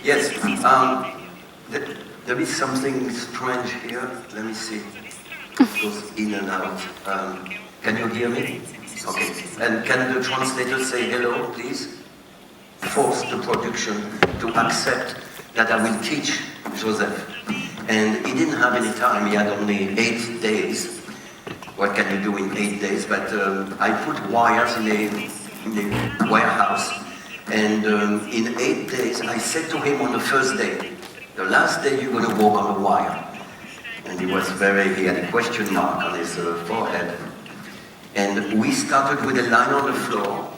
Yes, there is something strange here. Let me see. It goes in and out. Can you hear me? Okay. And can the translator say hello, please? Force the production to accept that I will teach Joseph. And he didn't have any time. He had only 8 days. What can you do in 8 days? But I put wires in a warehouse. And in 8 days, I said to him on the first day, the last day you're going to walk on the wire. And he had a question mark on his forehead. And we started with a line on the floor,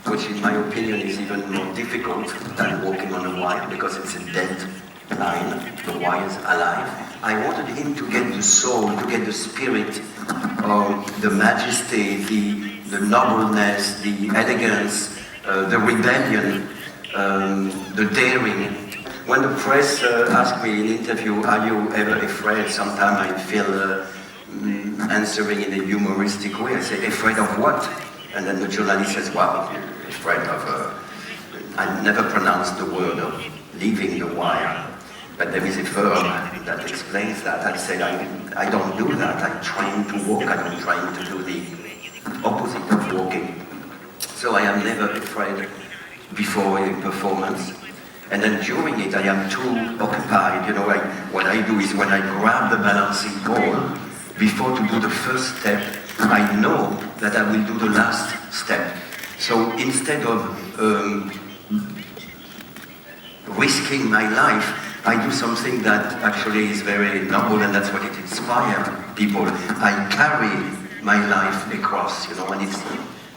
which in my opinion is even more difficult than walking on a wire because it's a dead line, the wire is alive. I wanted him to get the soul, to get the spirit, the majesty, the nobleness, the elegance, the rebellion, the daring. When the press asked me in interview, are you ever afraid? Sometimes I feel answering in a humoristic way. I say, afraid of what? And then the journalist says, well, afraid of, I never pronounced the word of leaving the wire. But there is a verb that explains that. I said, I don't do that. I train to walk. I don't train to do the opposite of walking. So I am never afraid before a performance. And then during it, I am too occupied. You know, what I do is when I grab the balancing ball, before to do the first step, I know that I will do the last step. So instead of risking my life, I do something that actually is very noble, and that's what it inspires people. I carry my life across, you know, and it's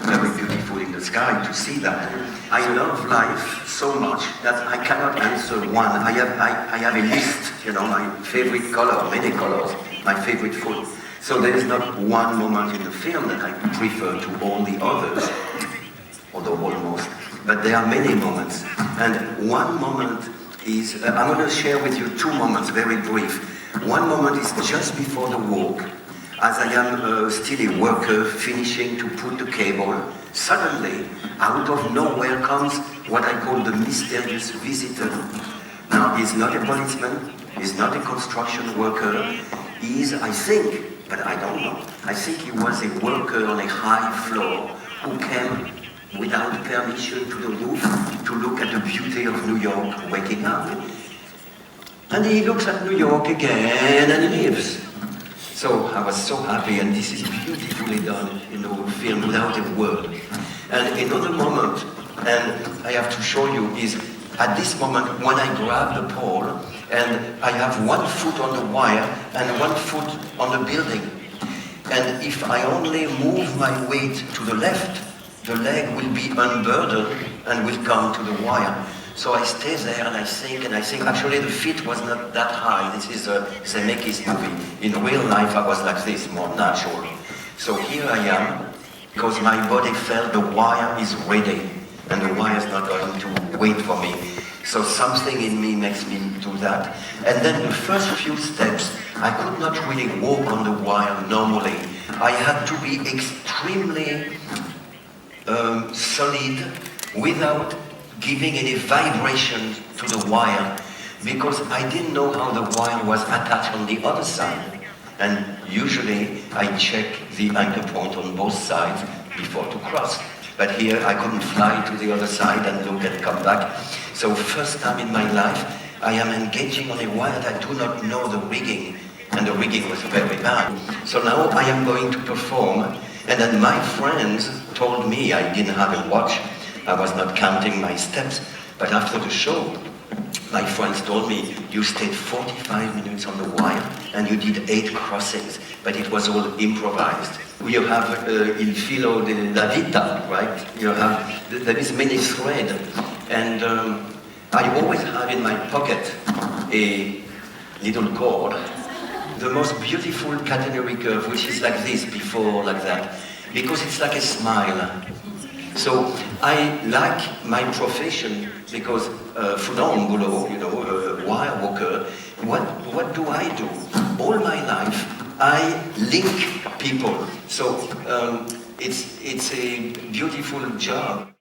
very beautiful in the sky to see that. I love life so much that I cannot answer one. I have a list, you know, my favorite color, many colors, my favorite food. So there is not one moment in the film that I prefer to all the others, although almost. But there are many moments. And one moment is, I'm going to share with you 2 moments, very brief. One moment is just before the walk. As I am still a worker finishing to put the cable, suddenly, out of nowhere comes what I call the mysterious visitor. Now, he's not a policeman, he's not a construction worker, he's, I think, but I don't know, I think he was a worker on a high floor who came without permission to the roof to look at the beauty of New York waking up. And he looks at New York again and he leaves. So I was so happy, and this is beautifully done in the whole film without a word. And another moment, and I have to show you, is at this moment when I grab the pole and I have 1 foot on the wire and 1 foot on the building. And if I only move my weight to the left, the leg will be unburdened and will come to the wire. So I stay there and I think, actually the feet was not that high. This is a Zemeckis movie. In real life I was like this, more natural. So here I am, because my body felt the wire is ready, and the wire is not going to wait for me. So something in me makes me do that. And then the first few steps, I could not really walk on the wire normally. I had to be extremely solid without giving any vibration to the wire, because I didn't know how the wire was attached on the other side. And usually I check the anchor point on both sides before to cross. But here I couldn't fly to the other side and look and come back. So first time in my life I am engaging on a wire that I do not know the rigging, and the rigging was very bad. So now I am going to perform, and then my friends told me, I didn't have a watch, I was not counting my steps, but after the show, my friends told me, you stayed 45 minutes on the wire and you did 8 crossings, but it was all improvised. You have il filo della vita, right? You have, there is many thread, and I always have in my pocket a little cord, the most beautiful catenary curve, which is like this, before like that, because it's like a smile. So I like my profession because funambolo, you know, wire walker. What do I do? All my life I link people. So it's a beautiful job.